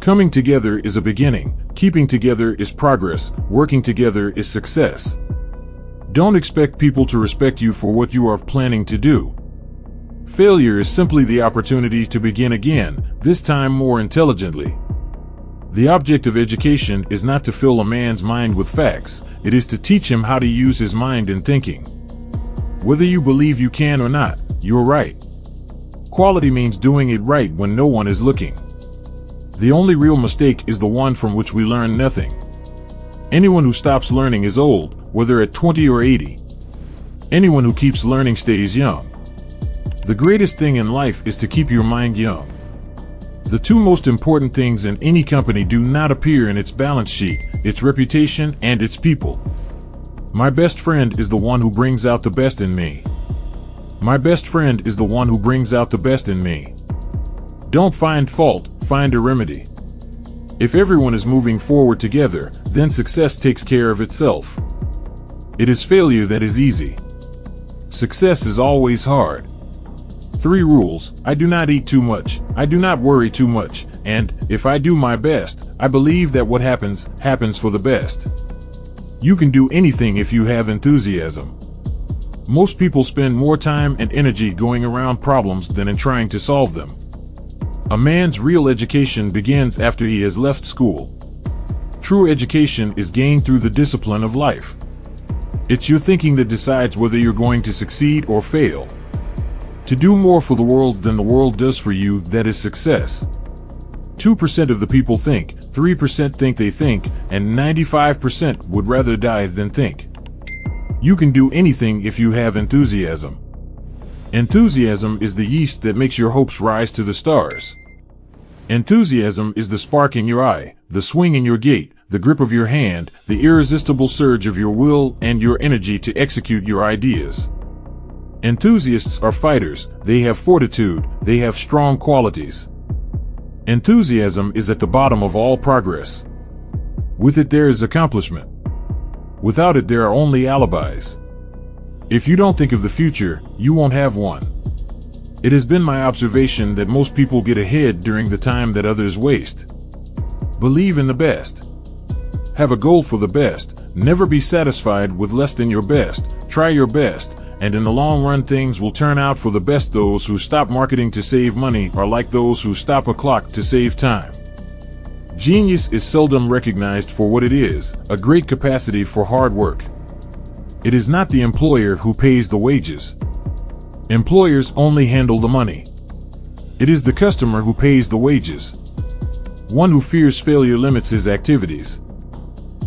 Coming together is a beginning, keeping together is progress, working together is success. Don't expect people to respect you for what you are planning to do. Failure is simply the opportunity to begin again, this time more intelligently. The object of education is not to fill a man's mind with facts, it is to teach him how to use his mind in thinking. Whether you believe you can or not, you're right. Quality means doing it right when no one is looking. The only real mistake is the one from which we learn nothing. Anyone who stops learning is old, whether at 20 or 80. Anyone who keeps learning stays young. The greatest thing in life is to keep your mind young. The two most important things in any company do not appear in its balance sheet, its reputation and its people. My best friend is the one who brings out the best in me. My best friend is the one who brings out the best in me. Don't find fault, find a remedy. If everyone is moving forward together, then success takes care of itself. It is failure that is easy. Success is always hard. 3 rules: I do not eat too much, I do not worry too much, and, if I do my best, I believe that what happens, happens for the best. You can do anything if you have enthusiasm. Most people spend more time and energy going around problems than in trying to solve them. A man's real education begins after he has left school. True education is gained through the discipline of life. It's your thinking that decides whether you're going to succeed or fail. To do more for the world than the world does for you, that is success. 2% of the people think, 3% think they think, and 95% would rather die than think. You can do anything if you have enthusiasm. Enthusiasm is the yeast that makes your hopes rise to the stars. Enthusiasm is the spark in your eye, the swing in your gait, the grip of your hand, the irresistible surge of your will and your energy to execute your ideas. Enthusiasts are fighters, they have fortitude, they have strong qualities. Enthusiasm is at the bottom of all progress. With it there is accomplishment. Without it there are only alibis. If you don't think of the future, you won't have one. It has been my observation that most people get ahead during the time that others waste. Believe in the best. Have a goal for the best, never be satisfied with less than your best, try your best, and in the long run things will turn out for the best. Those who stop marketing to save money are like those who stop a clock to save time. Genius is seldom recognized for what it is, a great capacity for hard work. It is not the employer who pays the wages. Employers only handle the money. It is the customer who pays the wages. One who fears failure limits his activities.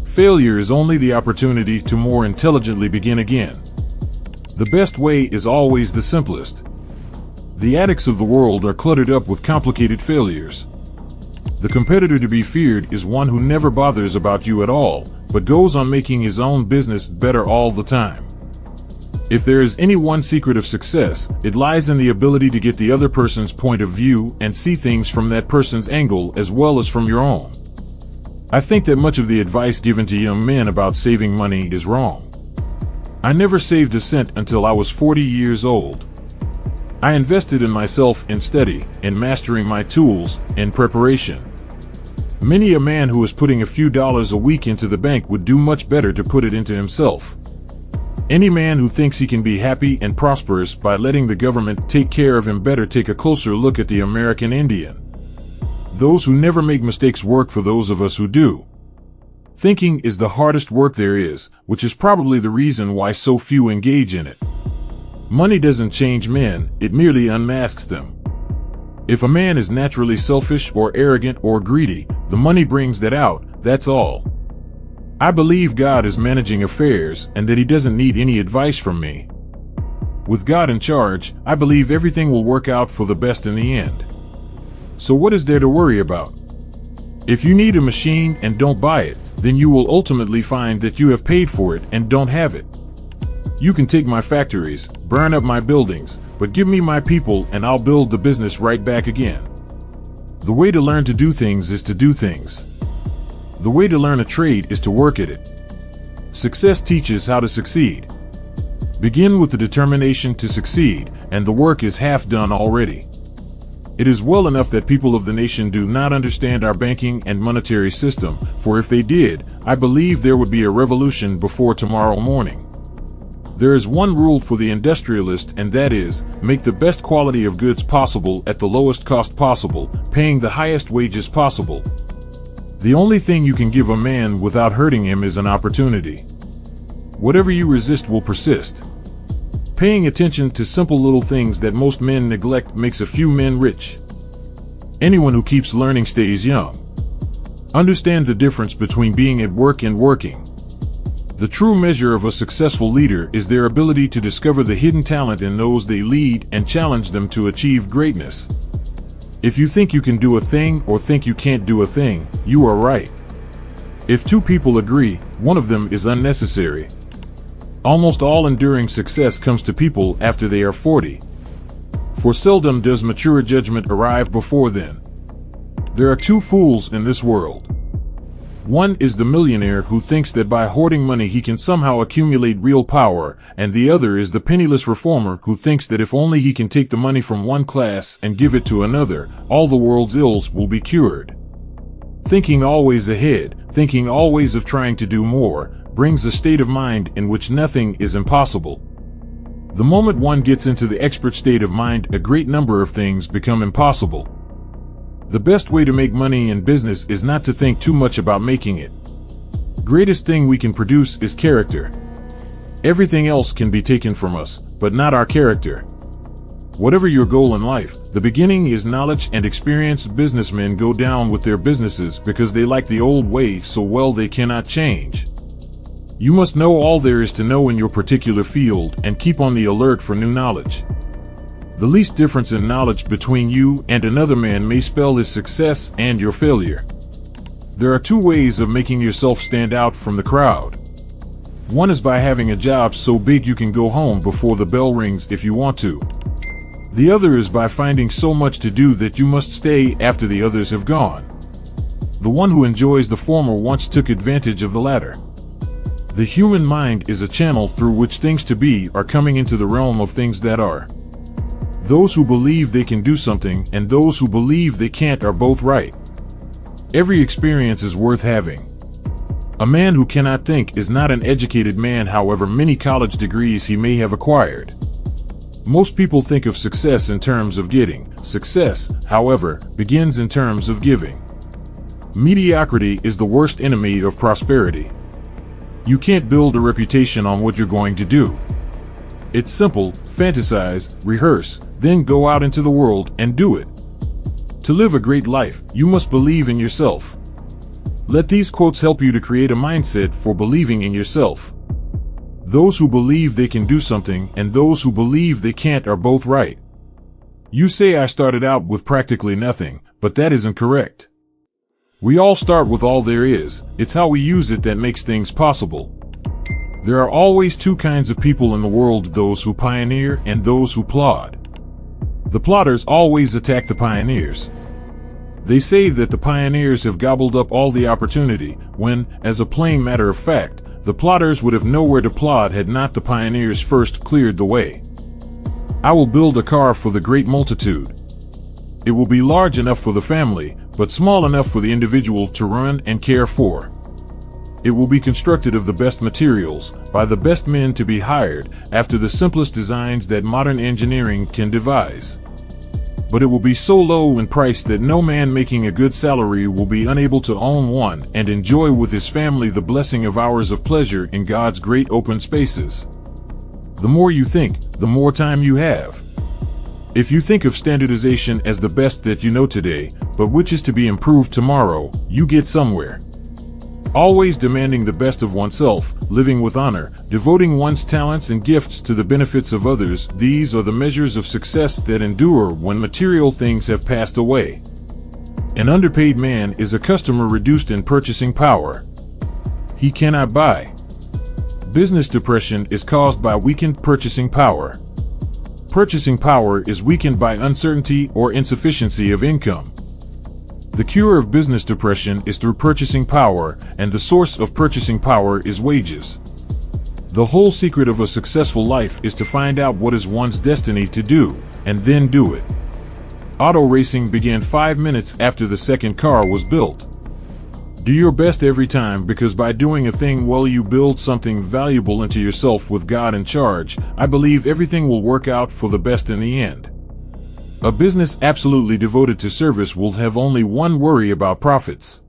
Failure is only the opportunity to more intelligently begin again. The best way is always the simplest. The addicts of the world are cluttered up with complicated failures. The competitor to be feared is one who never bothers about you at all, but goes on making his own business better all the time. If there is any one secret of success, it lies in the ability to get the other person's point of view and see things from that person's angle as well as from your own. I think that much of the advice given to young men about saving money is wrong. I never saved a cent until I was 40 years old. I invested in myself in study, in mastering my tools, in preparation. Many a man who is putting a few dollars a week into the bank would do much better to put it into himself. Any man who thinks he can be happy and prosperous by letting the government take care of him better take a closer look at the American Indian. Those who never make mistakes work for those of us who do. Thinking is the hardest work there is, which is probably the reason why so few engage in it. Money doesn't change men, it merely unmasks them. If a man is naturally selfish or arrogant or greedy, the money brings that out, that's all. I believe God is managing affairs and that He doesn't need any advice from me. With God in charge, I believe everything will work out for the best in the end. So what is there to worry about? If you need a machine and don't buy it, then you will ultimately find that you have paid for it and don't have it. You can take my factories, burn up my buildings, but give me my people and I'll build the business right back again. The way to learn to do things is to do things. The way to learn a trade is to work at it. Success teaches how to succeed. Begin with the determination to succeed, and the work is half done already. It is well enough that people of the nation do not understand our banking and monetary system, for if they did, I believe there would be a revolution before tomorrow morning. There is one rule for the industrialist, and that is, make the best quality of goods possible at the lowest cost possible, paying the highest wages possible. The only thing you can give a man without hurting him is an opportunity. Whatever you resist will persist. Paying attention to simple little things that most men neglect makes a few men rich. Anyone who keeps learning stays young. Understand the difference between being at work and working. The true measure of a successful leader is their ability to discover the hidden talent in those they lead and challenge them to achieve greatness. If you think you can do a thing or think you can't do a thing, you are right. If two people agree, one of them is unnecessary. Almost all enduring success comes to people after they are 40. For seldom does mature judgment arrive before then. There are two fools in this world. One is the millionaire who thinks that by hoarding money he can somehow accumulate real power, and the other is the penniless reformer who thinks that if only he can take the money from one class and give it to another, all the world's ills will be cured. Thinking always ahead, thinking always of trying to do more, brings a state of mind in which nothing is impossible. The moment one gets into the expert state of mind, a great number of things become impossible. The best way to make money in business is not to think too much about making it. Greatest thing we can produce is character. Everything else can be taken from us, but not our character. Whatever your goal in life, the beginning is knowledge, and experienced businessmen go down with their businesses because they like the old way so well they cannot change. You must know all there is to know in your particular field and keep on the alert for new knowledge. The least difference in knowledge between you and another man may spell his success and your failure. There are two ways of making yourself stand out from the crowd. One is by having a job so big you can go home before the bell rings if you want to. The other is by finding so much to do that you must stay after the others have gone. The one who enjoys the former once took advantage of the latter. The human mind is a channel through which things to be are coming into the realm of things that are. Those who believe they can do something and those who believe they can't are both right. Every experience is worth having. A man who cannot think is not an educated man, however many college degrees he may have acquired. Most people think of success in terms of getting. Success, however, begins in terms of giving. Mediocrity is the worst enemy of prosperity. You can't build a reputation on what you're going to do. It's simple: fantasize, rehearse, then go out into the world and do it. To live a great life, you must believe in yourself. Let these quotes help you to create a mindset for believing in yourself. Those who believe they can do something and those who believe they can't are both right. You say I started out with practically nothing, but that isn't correct. We all start with all there is. It's how we use it that makes things possible. There are always two kinds of people in the world: those who pioneer and those who plod. The plodders always attack the pioneers. They say that the pioneers have gobbled up all the opportunity, when, as a plain matter of fact, the plodders would have nowhere to plod had not the pioneers first cleared the way. I will build a car for the great multitude. It will be large enough for the family, but small enough for the individual to run and care for. It will be constructed of the best materials, by the best men to be hired, after the simplest designs that modern engineering can devise. But it will be so low in price that no man making a good salary will be unable to own one and enjoy with his family the blessing of hours of pleasure in God's great open spaces. The more you think, the more time you have. If you think of standardization as the best that you know today, but which is to be improved tomorrow, you get somewhere. Always demanding the best of oneself, living with honor, devoting one's talents and gifts to the benefits of others, these are the measures of success that endure when material things have passed away. An underpaid man is a customer reduced in purchasing power. He cannot buy. Business depression is caused by weakened purchasing power. Purchasing power is weakened by uncertainty or insufficiency of income. The cure of business depression is through purchasing power, and the source of purchasing power is wages. The whole secret of a successful life is to find out what is one's destiny to do, and then do it. Auto racing began 5 minutes after the second car was built. Do your best every time, because by doing a thing well you build something valuable into yourself. With God in charge, I believe everything will work out for the best in the end. A business absolutely devoted to service will have only one worry about profits.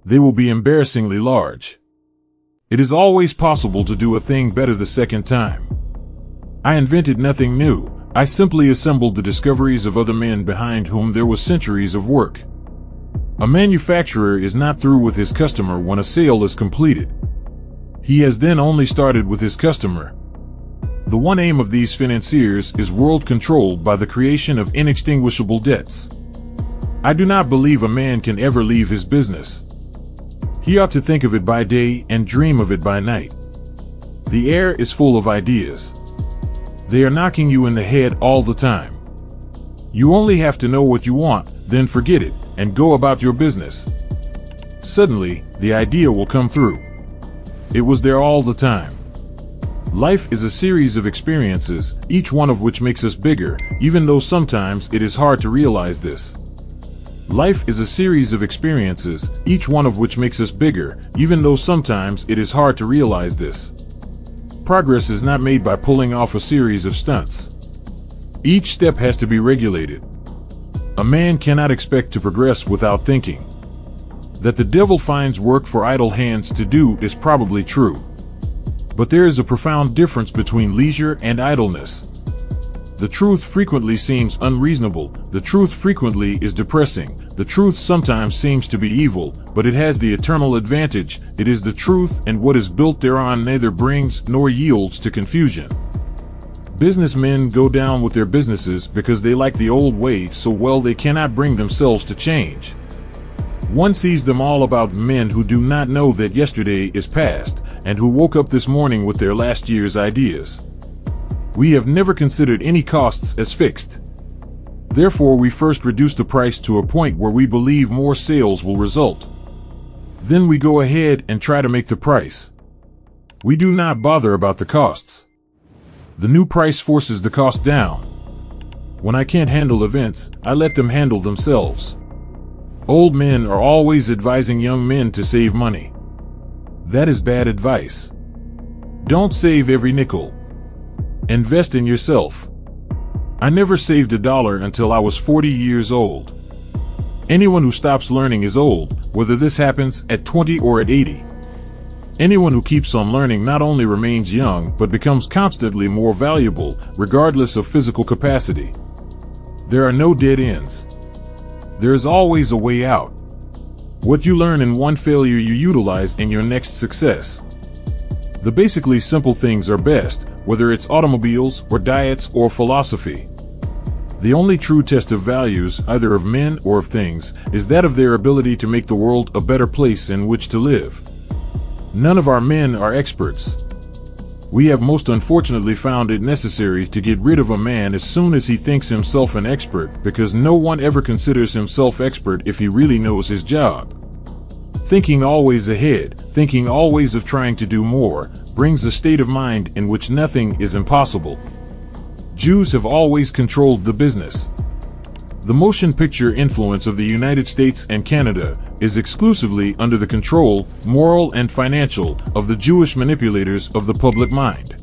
They will be embarrassingly large. It is always possible to do a thing better the second time. I invented nothing new. I simply assembled the discoveries of other men behind whom there was centuries of work. A manufacturer is not through with his customer when a sale is completed. He has then only started with his customer. The one aim of these financiers is world control by the creation of inextinguishable debts. I do not believe a man can ever leave his business. He ought to think of it by day and dream of it by night. The air is full of ideas. They are knocking you in the head all the time. You only have to know what you want, then forget it, and go about your business. Suddenly, the idea will come through. It was there all the time. Life is a series of experiences, each one of which makes us bigger, even though sometimes it is hard to realize this. Life is a series of experiences, each one of which makes us bigger, even though sometimes it is hard to realize this. Progress is not made by pulling off a series of stunts. Each step has to be regulated. A man cannot expect to progress without thinking. That the devil finds work for idle hands to do is probably true. But there is a profound difference between leisure and idleness. The truth frequently seems unreasonable. The truth frequently is depressing. The truth sometimes seems to be evil, but it has the eternal advantage. It is the truth, and what is built thereon neither brings nor yields to confusion. Businessmen go down with their businesses because they like the old way so well they cannot bring themselves to change. One sees them all about men who do not know that yesterday is past, and who woke up this morning with their last year's ideas. We have never considered any costs as fixed. Therefore, we first reduce the price to a point where we believe more sales will result. Then we go ahead and try to make the price. We do not bother about the costs. The new price forces the cost down. When I can't handle events, I let them handle themselves. Old men are always advising young men to save money. That is bad advice. Don't save every nickel. Invest in yourself. I never saved $1 until I was 40 years old. Anyone who stops learning is old, whether this happens at 20 or at 80. Anyone who keeps on learning not only remains young, but becomes constantly more valuable, regardless of physical capacity. There are no dead ends. There is always a way out. What you learn in one failure you utilize in your next success. The basically simple things are best, whether it's automobiles or diets or philosophy. The only true test of values, either of men or of things, is that of their ability to make the world a better place in which to live. None of our men are experts. We have most unfortunately found it necessary to get rid of a man as soon as he thinks himself an expert, because no one ever considers himself expert if he really knows his job. Thinking always ahead, thinking always of trying to do more, brings a state of mind in which nothing is impossible. Jews have always controlled the business. The motion picture influence of the United States and Canada is exclusively under the control, moral and financial, of the Jewish manipulators of the public mind.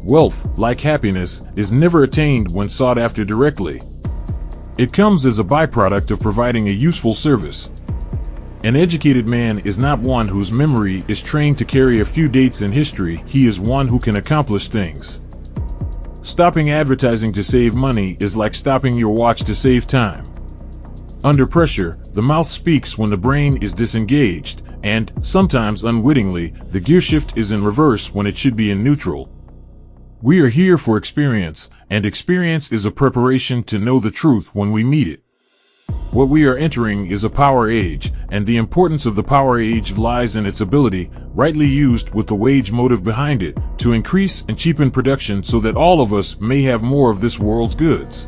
Wealth, like happiness, is never attained when sought after directly. It comes as a byproduct of providing a useful service. An educated man is not one whose memory is trained to carry a few dates in history. He is one who can accomplish things. Stopping advertising to save money is like stopping your watch to save time. Under pressure, the mouth speaks when the brain is disengaged, and, sometimes unwittingly, the gearshift is in reverse when it should be in neutral. We are here for experience, and experience is a preparation to know the truth when we meet it. What we are entering is a power age, and the importance of the power age lies in its ability, rightly used with the wage motive behind it, to increase and cheapen production so that all of us may have more of this world's goods.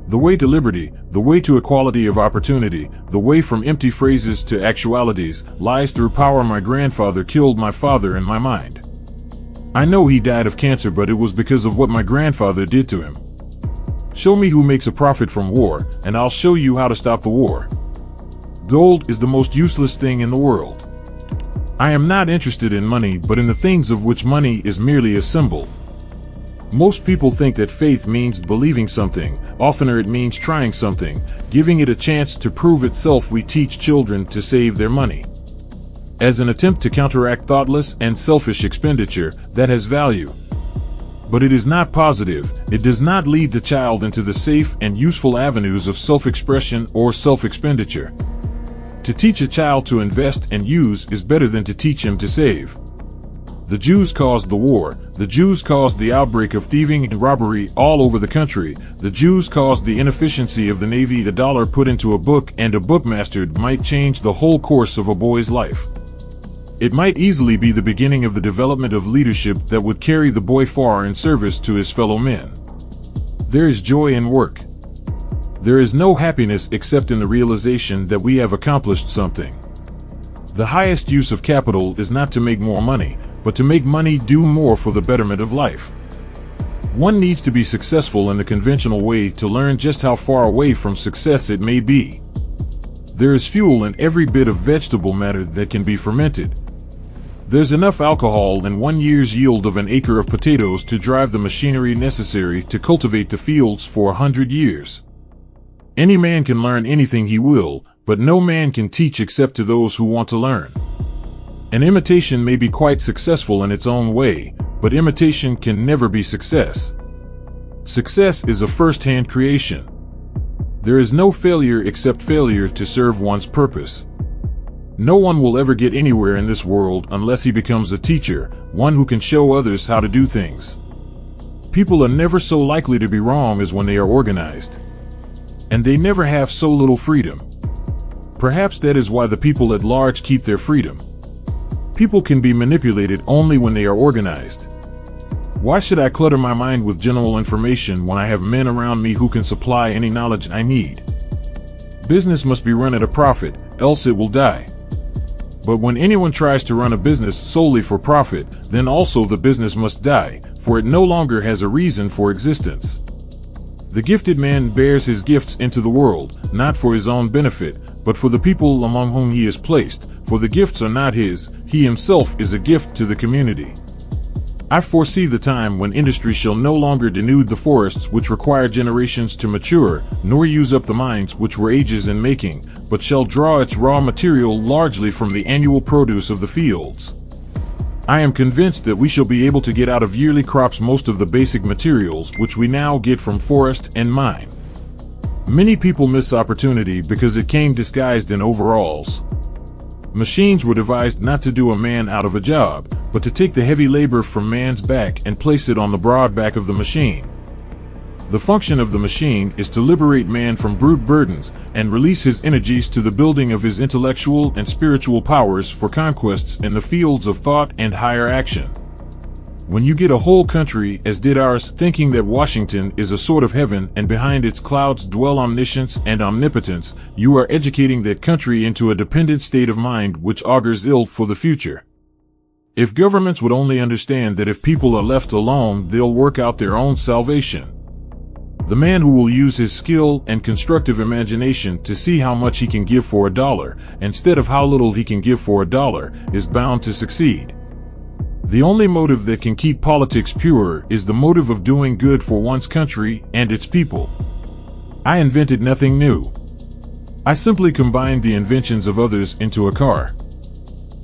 The way to liberty, the way to equality of opportunity, the way from empty phrases to actualities, lies through power. My grandfather killed my father in my mind. I know he died of cancer, but it was because of what my grandfather did to him. Show me who makes a profit from war, and I'll show you how to stop the war. Gold is the most useless thing in the world. I am not interested in money, but in the things of which money is merely a symbol. Most people think that faith means believing something. Oftener it means trying something, giving it a chance to prove itself. We teach children to save their money as an attempt to counteract thoughtless and selfish expenditure that has value. But it is not positive. It does not lead the child into the safe and useful avenues of self-expression or self-expenditure. To teach a child to invest and use is better than to teach him to save. The Jews caused the war. The Jews caused the outbreak of thieving and robbery all over the country. The Jews caused the inefficiency of the Navy. A dollar put into a book and a book mastered might change the whole course of a boy's life. It might easily be the beginning of the development of leadership that would carry the boy far in service to his fellow men. There is joy in work. There is no happiness except in the realization that we have accomplished something. The highest use of capital is not to make more money, but to make money do more for the betterment of life. One needs to be successful in the conventional way to learn just how far away from success it may be. There is fuel in every bit of vegetable matter that can be fermented. There's enough alcohol in 1 year's yield of an acre of potatoes to drive the machinery necessary to cultivate the fields for 100 years. Any man can learn anything he will, but no man can teach except to those who want to learn. An imitation may be quite successful in its own way, but imitation can never be success. Success is a first-hand creation. There is no failure except failure to serve one's purpose. No one will ever get anywhere in this world unless he becomes a teacher, one who can show others how to do things. People are never so likely to be wrong as when they are organized. And they never have so little freedom. Perhaps that is why the people at large keep their freedom. People can be manipulated only when they are organized. Why should I clutter my mind with general information when I have men around me who can supply any knowledge I need? Business must be run at a profit, else it will die. But when anyone tries to run a business solely for profit, then also the business must die, for it no longer has a reason for existence. The gifted man bears his gifts into the world, not for his own benefit, but for the people among whom he is placed, for the gifts are not his, he himself is a gift to the community. I foresee the time when industry shall no longer denude the forests which require generations to mature, nor use up the mines which were ages in making, but shall draw its raw material largely from the annual produce of the fields. I am convinced that we shall be able to get out of yearly crops most of the basic materials which we now get from forest and mine. Many people miss opportunity because it came disguised in overalls. Machines were devised not to do a man out of a job, but to take the heavy labor from man's back and place it on the broad back of the machine. The function of the machine is to liberate man from brute burdens and release his energies to the building of his intellectual and spiritual powers for conquests in the fields of thought and higher action. When you get a whole country, as did ours, thinking that Washington is a sort of heaven and behind its clouds dwell omniscience and omnipotence, you are educating that country into a dependent state of mind which augurs ill for the future. If governments would only understand that if people are left alone, they'll work out their own salvation. The man who will use his skill and constructive imagination to see how much he can give for $1, instead of how little he can give for $1, is bound to succeed. The only motive that can keep politics pure is the motive of doing good for one's country and its people. I invented nothing new. I simply combined the inventions of others into a car.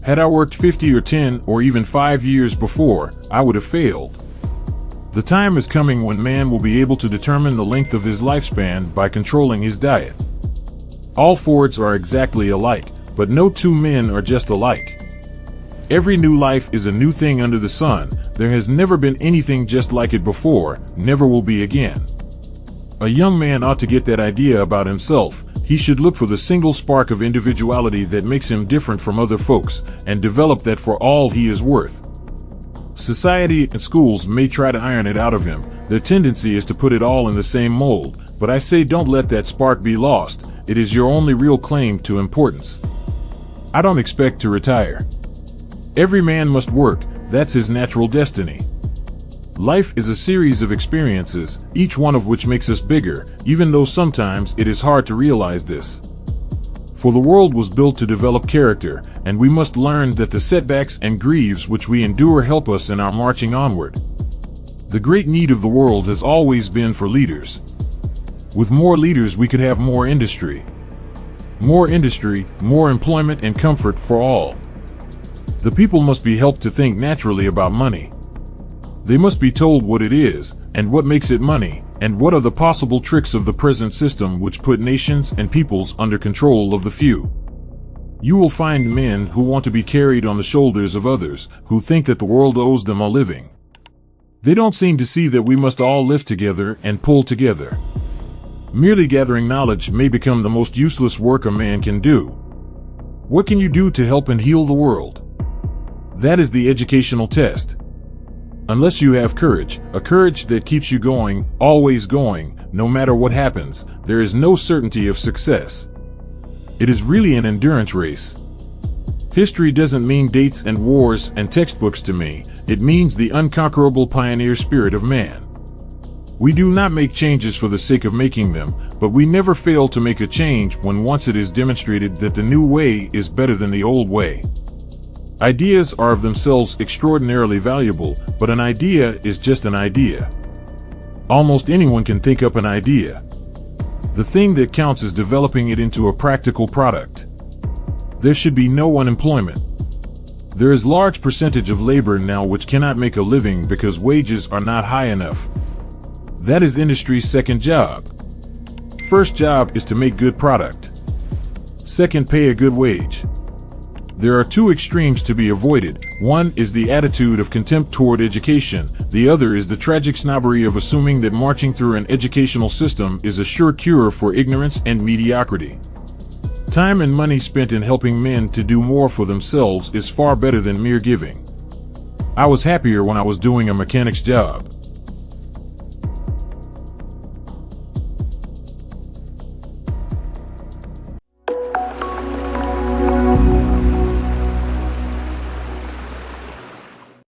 Had I worked 50 or 10 or even 5 years before, I would have failed. The time is coming when man will be able to determine the length of his lifespan by controlling his diet. All Fords are exactly alike, but no two men are just alike. Every new life is a new thing under the sun. There has never been anything just like it before, never will be again. A young man ought to get that idea about himself. He should look for the single spark of individuality that makes him different from other folks, and develop that for all he is worth. Society and schools may try to iron it out of him. Their tendency is to put it all in the same mold, but I say don't let that spark be lost. It is your only real claim to importance. I don't expect to retire. Every man must work, that's his natural destiny. Life is a series of experiences, each one of which makes us bigger, even though sometimes it is hard to realize this. For the world was built to develop character, and we must learn that the setbacks and griefs which we endure help us in our marching onward. The great need of the world has always been for leaders. With more leaders, we could have more industry. More industry, more employment and comfort for all. The people must be helped to think naturally about money. They must be told what it is, and what makes it money, and what are the possible tricks of the present system which put nations and peoples under control of the few. You will find men who want to be carried on the shoulders of others, who think that the world owes them a living. They don't seem to see that we must all live together and pull together. Merely gathering knowledge may become the most useless work a man can do. What can you do to help and heal the world? That is the educational test. Unless you have courage, a courage that keeps you going, always going, no matter what happens, there is no certainty of success. It is really an endurance race. History doesn't mean dates and wars and textbooks to me. It means the unconquerable pioneer spirit of man. We do not make changes for the sake of making them, but we never fail to make a change when once it is demonstrated that the new way is better than the old way. Ideas are of themselves extraordinarily valuable, but an idea is just an idea. Almost anyone can think up an idea. The thing that counts is developing it into a practical product. There should be no unemployment. There is a large percentage of labor now which cannot make a living because wages are not high enough. That is industry's second job. First job is to make good product. Second, pay a good wage. There are two extremes to be avoided. One is the attitude of contempt toward education. The other is the tragic snobbery of assuming that marching through an educational system is a sure cure for ignorance and mediocrity. Time and money spent in helping men to do more for themselves is far better than mere giving. I was happier when I was doing a mechanic's job.